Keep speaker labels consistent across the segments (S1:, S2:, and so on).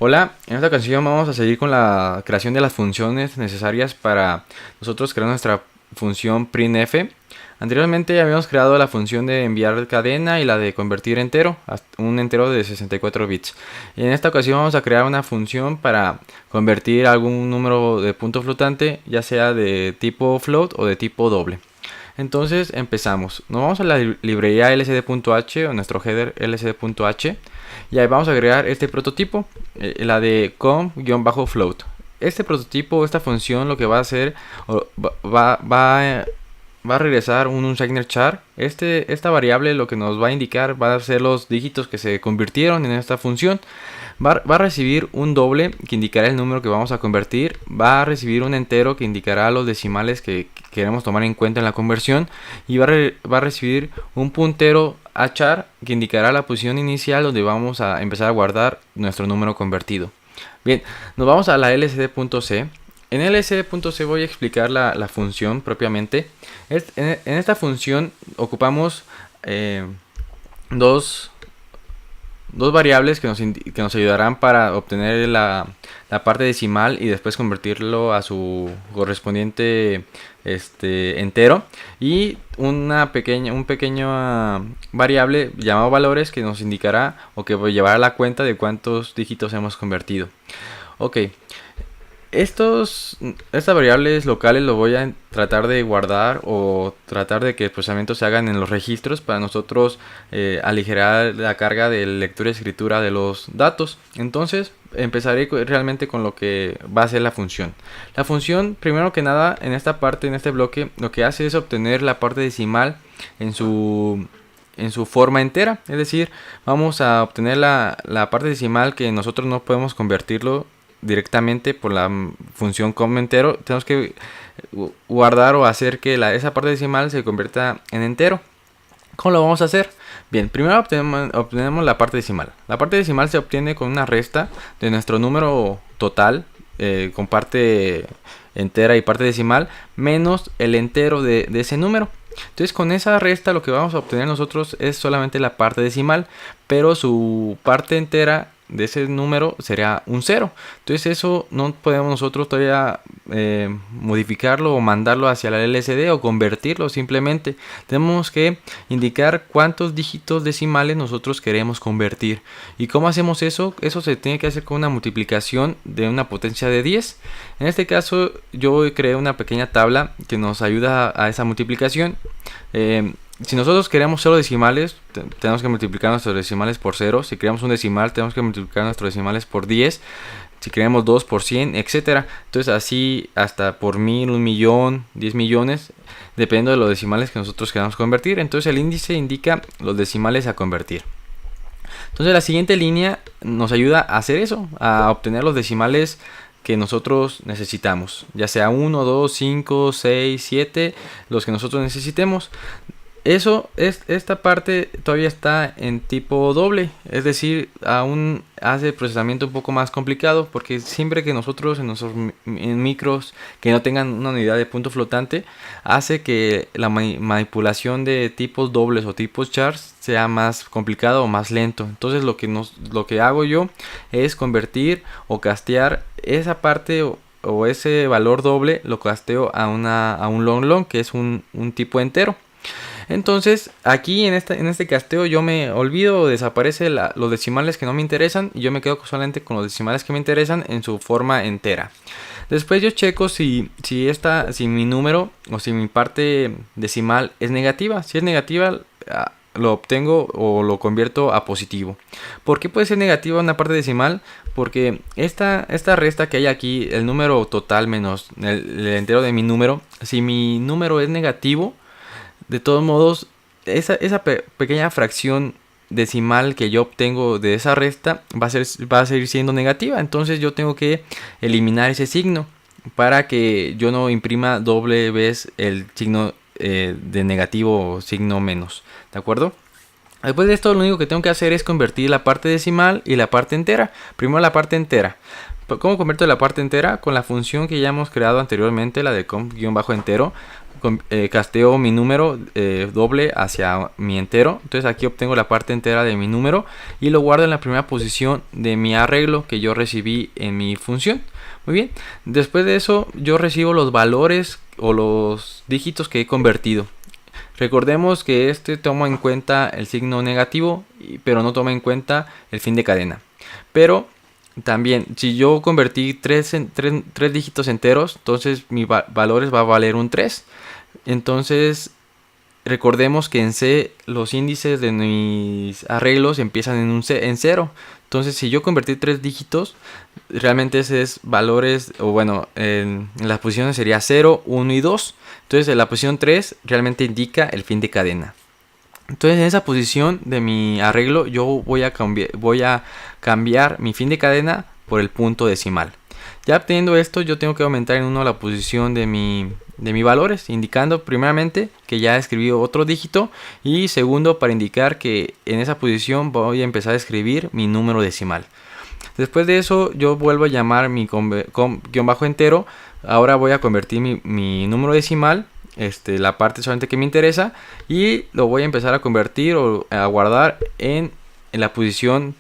S1: Hola, en esta ocasión vamos a seguir con la creación de las funciones necesarias para nosotros crear nuestra función printf. Anteriormente habíamos creado la función de enviar cadena y la de convertir entero, un entero de 64 bits. Y en esta ocasión vamos a crear una función para convertir algún número de punto flotante, ya sea de tipo float o de tipo doble. Entonces empezamos. Nos vamos a la librería lsd.h o nuestro header lsd.h y ahí vamos a agregar este prototipo, la de com-float. Este prototipo, esta función lo que va a hacer, va a regresar un unsigned char. Esta variable lo que nos va a indicar va a ser los dígitos que se convirtieron en esta función. Va a recibir un doble que indicará el número que vamos a convertir. Va a recibir un entero que indicará los decimales que queremos tomar en cuenta en la conversión. Y va a recibir un puntero a char que indicará la posición inicial donde vamos a empezar a guardar nuestro número convertido. Bien, nos vamos a la lsd.c. En lsd.c voy a explicar la función propiamente. En esta función ocupamos dos variables que nos ayudarán para obtener la parte decimal y después convertirlo a su correspondiente entero, y un pequeño variable llamado valores que nos indicará o que llevará la cuenta de cuántos dígitos hemos convertido. Ok, estas variables locales lo voy a tratar de guardar o tratar de que el procesamiento se hagan en los registros para nosotros aligerar la carga de lectura y escritura de los datos. Entonces empezaré realmente con lo que va a ser la función. La función, primero que nada, en esta parte, en este bloque, lo que hace es obtener la parte decimal en su forma entera. Es decir, vamos a obtener la parte decimal que nosotros no podemos convertirlo directamente por la función com entero. Tenemos que guardar o hacer que esa parte decimal se convierta en entero. ¿Cómo lo vamos a hacer? Bien, primero obtenemos la parte decimal. La parte decimal se obtiene con una resta de nuestro número total, con parte entera y parte decimal, menos el entero de ese número. Entonces con esa resta lo que vamos a obtener nosotros es solamente la parte decimal, pero su parte entera de ese número sería un 0. Entonces eso no podemos nosotros todavía modificarlo o mandarlo hacia la LSD o convertirlo. Simplemente tenemos que indicar cuántos dígitos decimales nosotros queremos convertir. ¿Y cómo hacemos eso? Eso se tiene que hacer con una multiplicación de una potencia de 10. En este caso yo creé una pequeña tabla que nos ayuda a esa multiplicación. Si nosotros queremos 0 decimales, tenemos que multiplicar nuestros decimales por 0. Si queremos un decimal, tenemos que multiplicar nuestros decimales por 10. Si queremos 2 por 100, etcétera. Entonces así hasta por 1000, 1 millón, 10 millones, dependiendo de los decimales que nosotros queramos convertir. Entonces el índice indica los decimales a convertir. Entonces la siguiente línea nos ayuda a hacer eso, a obtener los decimales que nosotros necesitamos, ya sea 1, 2, 5, 6, 7, los que nosotros necesitemos. Esta parte todavía está en tipo doble, es decir, aún hace el procesamiento un poco más complicado, porque siempre que nosotros en micros que no tengan una unidad de punto flotante, hace que la manipulación de tipos dobles o tipos chars sea más complicado o más lento. Entonces lo que hago yo es convertir o castear esa parte o ese valor doble, lo casteo a un long que es un tipo entero. Entonces aquí en este casteo yo me olvido o desaparece los decimales que no me interesan y yo me quedo solamente con los decimales que me interesan en su forma entera. Después yo checo si mi número o si mi parte decimal es negativa. Si es negativa, lo obtengo o lo convierto a positivo. ¿Por qué puede ser negativa una parte decimal? Porque esta resta que hay aquí, el número total menos el entero de mi número, si mi número es negativo, de todos modos, esa pequeña fracción decimal que yo obtengo de esa resta va a seguir siendo negativa. Entonces yo tengo que eliminar ese signo para que yo no imprima doble vez el signo de negativo o signo menos. ¿De acuerdo? Después de esto, lo único que tengo que hacer es convertir la parte decimal y la parte entera. Primero la parte entera. ¿Cómo convierto la parte entera? Con la función que ya hemos creado anteriormente, la de conf-entero. Casteo mi número doble hacia mi entero. Entonces aquí obtengo la parte entera de mi número y lo guardo en la primera posición de mi arreglo que yo recibí en mi función. Muy bien. Después de eso, yo recibo los valores o los dígitos que he convertido. Recordemos que este toma en cuenta el signo negativo, pero no toma en cuenta el fin de cadena. Pero también, si yo convertí tres dígitos enteros, entonces mi valores va a valer un 3. Entonces, recordemos que en C los índices de mis arreglos empiezan en 0. Entonces, si yo convertí 3 dígitos, realmente ese es valores, o bueno, en las posiciones sería 0, 1 y 2. Entonces, en la posición 3 realmente indica el fin de cadena. Entonces, en esa posición de mi arreglo, yo voy a cambiar mi fin de cadena por el punto decimal. Ya obteniendo esto, yo tengo que aumentar en 1 la posición de mis valores, indicando primeramente que ya escribí otro dígito y segundo para indicar que en esa posición voy a empezar a escribir mi número decimal. Después de eso yo vuelvo a llamar mi guión bajo entero. Ahora voy a convertir mi número decimal, la parte solamente que me interesa, y lo voy a empezar a convertir o a guardar en la posición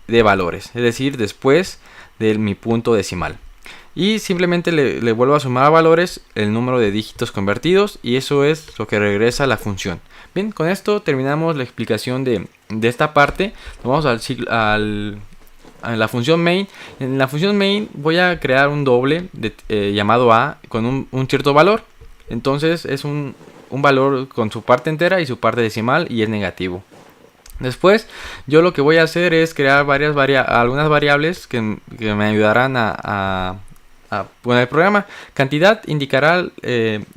S1: de valores, es decir, después de mi punto decimal. Y simplemente le vuelvo a sumar a valores el número de dígitos convertidos y eso es lo que regresa a la función. Bien, con esto terminamos la explicación de esta parte. Vamos a la función main. En la función main voy a crear un doble llamado a con un cierto valor. Entonces es un valor con su parte entera y su parte decimal y es negativo. Después yo lo que voy a hacer es crear algunas variables que me ayudarán a poner el programa. Cantidad indicará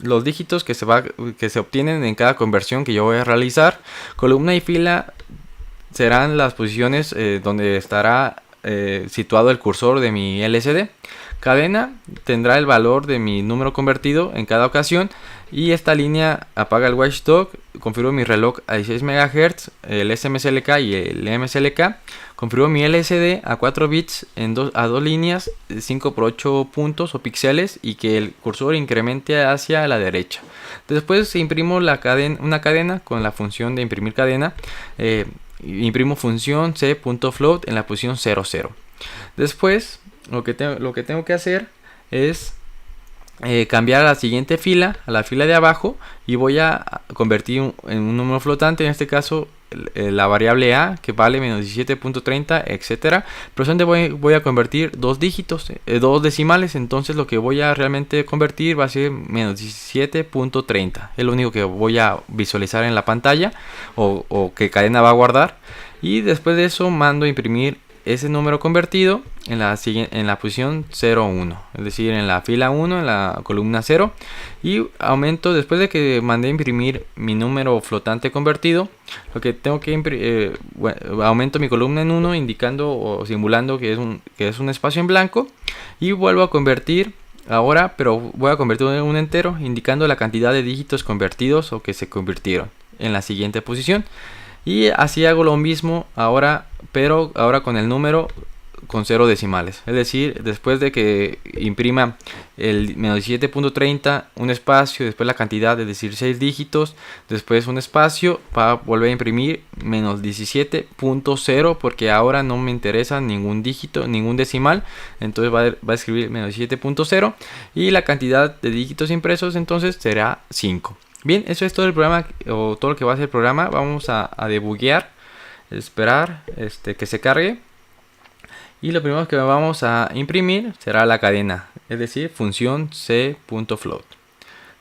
S1: los dígitos que se obtienen en cada conversión que yo voy a realizar. Columna y fila serán las posiciones donde estará situado el cursor de mi LCD. Cadena tendrá el valor de mi número convertido en cada ocasión. Y esta línea apaga el watchdog. Configuro mi reloj a 16 MHz, el SMSLK y el MSLK. Configuro mi LCD a 4 bits a 2 líneas, 5 por 8 puntos o píxeles y que el cursor incremente hacia la derecha. Después imprimo una cadena con la función de imprimir cadena. Imprimo función c.float en la posición 00. Después lo que tengo que hacer es cambiar a la siguiente fila, a la fila de abajo, y voy a convertir en un número flotante, en este caso la variable a, que vale menos 17.30, etcétera. Pero solamente voy a convertir dos dígitos, dos decimales. Entonces lo que voy a realmente convertir va a ser menos 17.30. Es lo único que voy a visualizar en la pantalla o que cadena va a guardar. Y después de eso mando a imprimir ese número convertido en la posición 0,1, es decir, en la fila 1, en la columna 0, y aumento después de que mandé a imprimir mi número flotante convertido. Lo que tengo que aumento mi columna en 1, indicando o simulando que es un espacio en blanco, y vuelvo a convertir ahora, pero voy a convertir en un entero, indicando la cantidad de dígitos convertidos o que se convirtieron en la siguiente posición. Y así hago lo mismo ahora, pero ahora con el número con 0 decimales. Es decir, después de que imprima el menos 17.30, un espacio, después la cantidad, es decir, 6 dígitos, después un espacio, para volver a imprimir menos 17.0, porque ahora no me interesa ningún dígito, ningún decimal. Entonces va a escribir menos 17.0 y la cantidad de dígitos impresos entonces será 5. Bien, eso es todo el programa, o todo lo que va a hacer el programa. Vamos a debuguear, esperar que se cargue. Y lo primero que vamos a imprimir será la cadena, es decir, función c.float.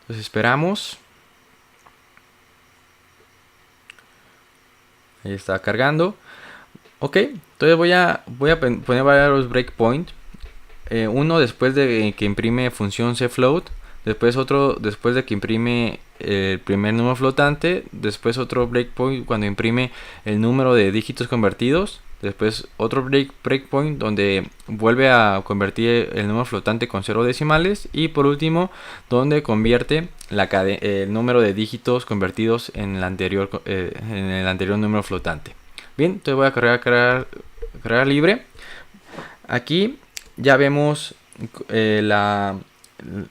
S1: Entonces esperamos. Ahí está cargando. Ok, entonces voy a poner varios breakpoints. Uno después de que imprime función cfloat. Después otro después de que imprime el primer número flotante. Después otro breakpoint cuando imprime el número de dígitos convertidos. después otro breakpoint donde vuelve a convertir el número flotante con 0 decimales, y por último donde convierte el número de dígitos convertidos en el anterior número flotante. Bien, entonces voy a cargar libre. Aquí ya vemos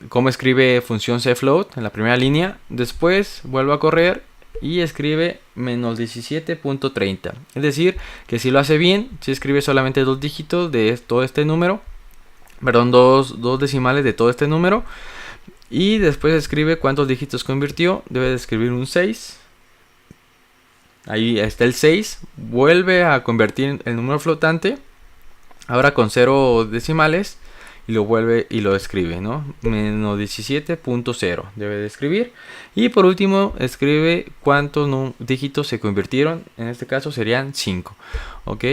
S1: cómo escribe función cfloat en la primera línea. Después vuelvo a correr y escribe menos 17.30. Es decir, que si lo hace bien, si escribe solamente dos dígitos de todo este número, perdón, dos decimales de todo este número, y después escribe cuántos dígitos convirtió. Debe de escribir un 6. Ahí está el 6. Vuelve a convertir el número flotante, ahora con 0 decimales, y lo vuelve y lo escribe, ¿no? Menos 17.0 debe de escribir. Y por último escribe cuántos dígitos se convirtieron. En este caso serían 5. Ok,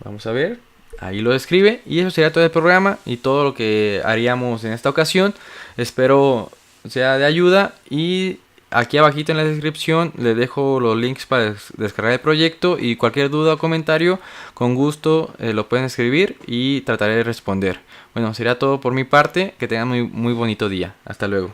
S1: vamos a ver. Ahí lo escribe, y eso sería todo el programa y todo lo que haríamos en esta ocasión. Espero sea de ayuda, y aquí abajito en la descripción les dejo los links para descargar el proyecto, y cualquier duda o comentario con gusto lo pueden escribir y trataré de responder. Bueno, sería todo por mi parte. Que tengan muy bonito día. Hasta luego.